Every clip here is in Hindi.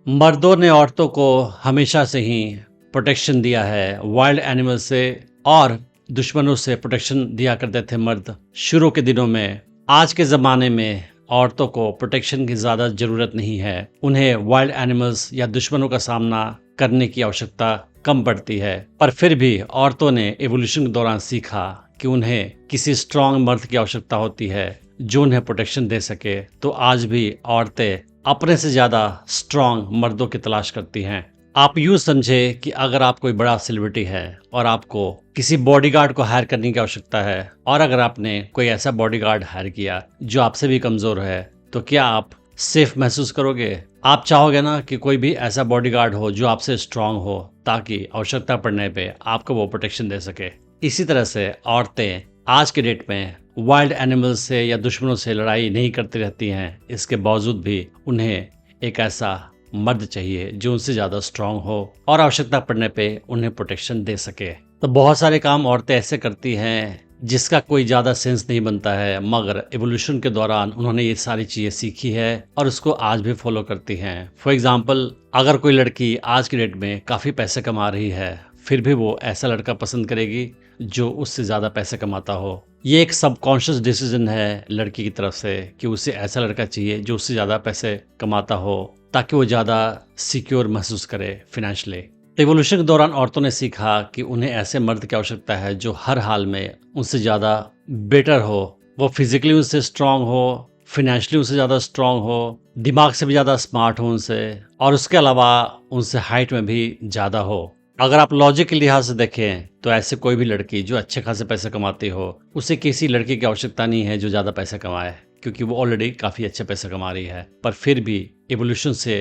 मर्दों ने औरतों को हमेशा से ही प्रोटेक्शन दिया है। वाइल्ड एनिमल से और दुश्मनों से प्रोटेक्शन दिया करते थे मर्द शुरू के दिनों में। आज के ज़माने में औरतों को प्रोटेक्शन की ज़्यादा ज़रूरत नहीं है। उन्हें वाइल्ड एनिमल्स या दुश्मनों का सामना करने की आवश्यकता कम पड़ती है। पर फिर भी औरतों ने एवोल्यूशन के दौरान सीखा कि उन्हें किसी स्ट्रांग मर्द की आवश्यकता होती है जो उन्हें प्रोटेक्शन दे सके। तो आज भी औरतें अपने से ज़्यादा स्ट्रांग मर्दों की तलाश करती हैं। आप यूँ समझे कि अगर आप कोई बड़ा सेलिब्रिटी है और आपको किसी बॉडीगार्ड को हायर करने की आवश्यकता है, और अगर आपने कोई ऐसा बॉडीगार्ड हायर किया जो आपसे भी कमज़ोर है, तो क्या आप सेफ महसूस करोगे? आप चाहोगे ना कि कोई भी ऐसा बॉडीगार्ड हो जो आपसे स्ट्रांग हो, ताकि आवश्यकता पड़ने पे आपको वो प्रोटेक्शन दे सके। इसी तरह से औरतें आज के डेट में वाइल्ड एनिमल्स से या दुश्मनों से लड़ाई नहीं करती रहती हैं। इसके बावजूद भी उन्हें एक ऐसा मर्द चाहिए जो उनसे ज़्यादा स्ट्रांग हो और आवश्यकता पड़ने पे उन्हें प्रोटेक्शन दे सके। तो बहुत सारे काम औरतें ऐसे करती हैं जिसका कोई ज़्यादा सेंस नहीं बनता है, मगर एवोल्यूशन के दौरान उन्होंने ये सारी चीज़ें सीखी है और उसको आज भी फॉलो करती हैं। फॉर एग्जाम्पल, अगर कोई लड़की आज की डेट में काफ़ी पैसे कमा रही है, फिर भी वो ऐसा लड़का पसंद करेगी जो उससे ज़्यादा पैसे कमाता हो। ये एक सबकॉन्शियस डिसीजन है लड़की की तरफ से कि उसे ऐसा लड़का चाहिए जो उससे ज़्यादा पैसे कमाता हो, ताकि वो ज़्यादा सिक्योर महसूस करे फिनेंशियली। इवोल्यूशन के दौरान औरतों ने सीखा कि उन्हें ऐसे मर्द की आवश्यकता है जो हर हाल में उनसे ज़्यादा बेटर हो। वो फिजिकली उनसे स्ट्रांग हो, फिनेंशियली उनसे ज़्यादा स्ट्रांग हो, दिमाग से भी ज़्यादा स्मार्ट हो उनसे, और उसके अलावा उनसे हाइट में भी ज़्यादा हो। अगर आप लॉजिक के लिहाज से देखें तो ऐसे कोई भी लड़की जो अच्छे खासे पैसे कमाती हो, उसे किसी लड़की की आवश्यकता नहीं है जो ज़्यादा पैसे कमाए, क्योंकि वो ऑलरेडी काफ़ी अच्छे पैसे कमा रही है। पर फिर भी एवोल्यूशन से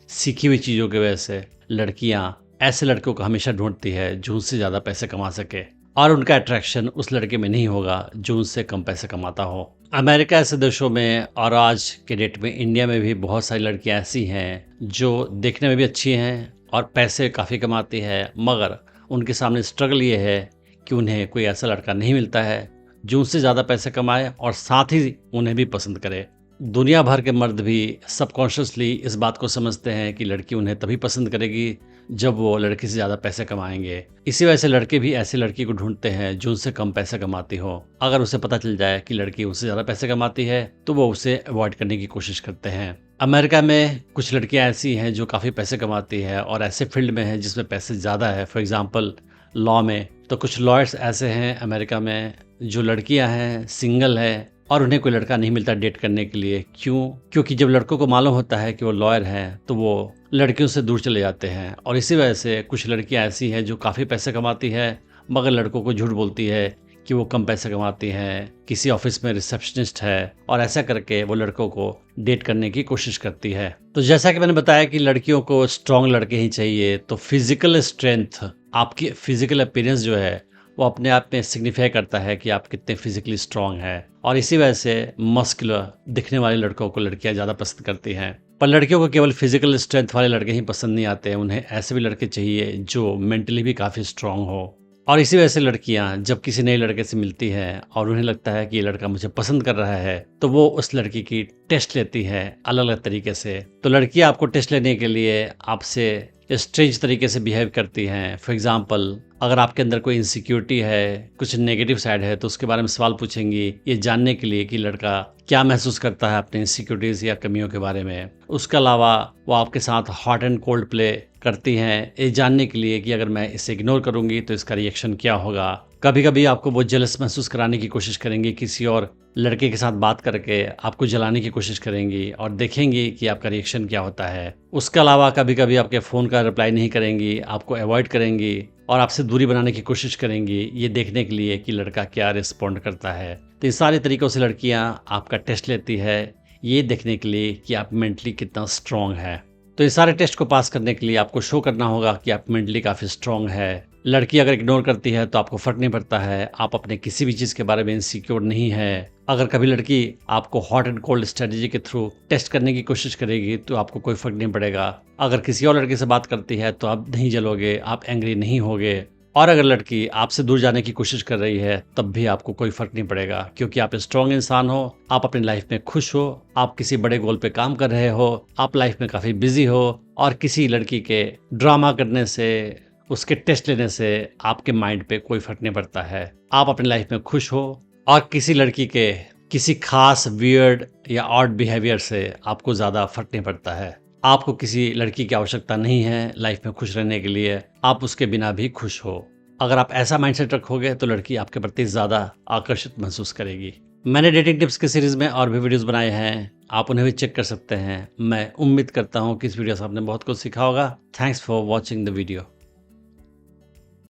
सीखी हुई चीज़ों की वजह से लड़कियां ऐसे लड़कों को हमेशा ढूंढती है जो उनसे ज़्यादा पैसे कमा सके, और उनका अट्रैक्शन उस लड़के में नहीं होगा जो उनसे कम पैसे कमाता हो। अमेरिका ऐसे देशों में और आज के डेट में इंडिया में भी बहुत सारी लड़कियां ऐसी हैं जो देखने में भी अच्छी हैं और पैसे काफ़ी कमाती है, मगर उनके सामने स्ट्रगल ये है कि उन्हें कोई ऐसा लड़का नहीं मिलता है जो उनसे ज़्यादा पैसे कमाए और साथ ही उन्हें भी पसंद करे। दुनिया भर के मर्द भी सबकॉन्शियसली इस बात को समझते हैं कि लड़की उन्हें तभी पसंद करेगी जब वो लड़की से ज़्यादा पैसे कमाएंगे। इसी वजह से लड़के भी ऐसी लड़की को ढूंढते हैं जो उनसे कम पैसे कमाती हो। अगर उसे पता चल जाए कि लड़की उससे ज़्यादा पैसे कमाती है तो वो उसे अवॉइड करने की कोशिश करते हैं। अमेरिका में कुछ लड़कियां ऐसी हैं जो काफ़ी पैसे कमाती है और ऐसे फील्ड में है जिसमें पैसे ज़्यादा है। फॉर एग्जांपल, लॉ में। तो कुछ लॉयर्स ऐसे हैं अमेरिका में जो लड़कियां हैं, सिंगल है, और उन्हें कोई लड़का नहीं मिलता डेट करने के लिए। क्यों? क्योंकि जब लड़कों को मालूम होता है कि वो लॉयर हैं तो वो लड़कियों से दूर चले जाते हैं। और इसी वजह से कुछ लड़कियां ऐसी हैं जो काफ़ी पैसे कमाती है, मगर लड़कों को झूठ बोलती है कि वो कम पैसे कमाती हैं, किसी ऑफिस में रिसेप्शनिस्ट है, और ऐसा करके वो लड़कों को डेट करने की कोशिश करती है। तो जैसा कि मैंने बताया कि लड़कियों को स्ट्रांग लड़के ही चाहिए, तो फिजिकल स्ट्रेंथ, आपकी फिजिकल अपीयरेंस जो है वो अपने आप में सिग्निफाई करता है कि आप कितने फिजिकली स्ट्रांग हैं। और इसी वजह से मस्कुलर दिखने वाले लड़कों को लड़कियां ज़्यादा पसंद करती हैं। पर लड़कियों को केवल फिजिकल स्ट्रेंथ वाले लड़के ही पसंद नहीं आते, उन्हें ऐसे भी लड़के चाहिए जो मेंटली भी काफ़ी स्ट्रांग हो। और इसी वजह से लड़कियां जब किसी नए लड़के से मिलती हैं और उन्हें लगता है कि ये लड़का मुझे पसंद कर रहा है, तो वो उस लड़की की टेस्ट लेती है अलग अलग तरीके से। तो लड़कियां आपको टेस्ट लेने के लिए आपसे स्ट्रेंज तरीके से बिहेव करती हैं। फॉर एग्जाम्पल, अगर आपके अंदर कोई इनसिक्योरिटी है, कुछ नेगेटिव साइड है, तो उसके बारे में सवाल पूछेंगी, ये जानने के लिए कि लड़का क्या महसूस करता है अपनी इनसिक्योरिटीज़ या कमियों के बारे में। उसके अलावा वो आपके साथ हॉट एंड कोल्ड प्ले करती हैं, ये जानने के लिए कि अगर मैं इसे इग्नोर करूंगी तो इसका रिएक्शन क्या होगा। कभी कभी आपको वो जेलस महसूस कराने की कोशिश करेंगी, किसी और लड़के के साथ बात करके आपको जलाने की कोशिश करेंगी और देखेंगी कि आपका रिएक्शन क्या होता है। उसके अलावा कभी कभी आपके फ़ोन का रिप्लाई नहीं करेंगी, आपको अवॉइड करेंगी और आपसे दूरी बनाने की कोशिश करेंगी, ये देखने के लिए कि लड़का क्या रिस्पॉन्ड करता है। तो इस सारे तरीक़ों से लड़कियां आपका टेस्ट लेती है, ये देखने के लिए कि आप मेंटली कितना स्ट्रांग है। तो इस सारे टेस्ट को पास करने के लिए आपको शो करना होगा कि आप मेंटली काफ़ी स्ट्रांग है। लड़की अगर इग्नोर करती है तो आपको फ़र्क नहीं पड़ता है, आप अपने किसी भी चीज़ के बारे में इनसिक्योर नहीं है। अगर कभी लड़की आपको हॉट एंड कोल्ड स्ट्रेटजी के थ्रू टेस्ट करने की कोशिश करेगी तो आपको कोई फ़र्क नहीं पड़ेगा। अगर किसी और लड़के से बात करती है तो आप नहीं जलोगे, आप एंग्री नहीं होगे, और अगर लड़की आपसे दूर जाने की कोशिश कर रही है तब भी आपको कोई फर्क नहीं पड़ेगा, क्योंकि आप स्ट्रांग इंसान हो, आप अपनी लाइफ में खुश हो, आप किसी बड़े गोल पे काम कर रहे हो, आप लाइफ में काफी बिजी हो और किसी लड़की के ड्रामा करने से, उसके टेस्ट लेने से आपके माइंड पे कोई फर्क नहीं पड़ता है। आप अपनी लाइफ में खुश हो और किसी लड़की के किसी खास वियर्ड या ऑड बिहेवियर से आपको ज़्यादा फर्क नहीं पड़ता है। आपको किसी लड़की की आवश्यकता नहीं है लाइफ में खुश रहने के लिए, आप उसके बिना भी खुश हो। अगर आप ऐसा माइंडसेट रखोगे तो लड़की आपके प्रति ज़्यादा आकर्षित महसूस करेगी। मैंने डेटिंग टिप्स की सीरीज़ में और भी वीडियोस बनाए हैं, आप उन्हें भी चेक कर सकते हैं। मैं उम्मीद करता हूँ कि इस वीडियो से आपने बहुत कुछ सीखा होगा। Thanks for watching the video.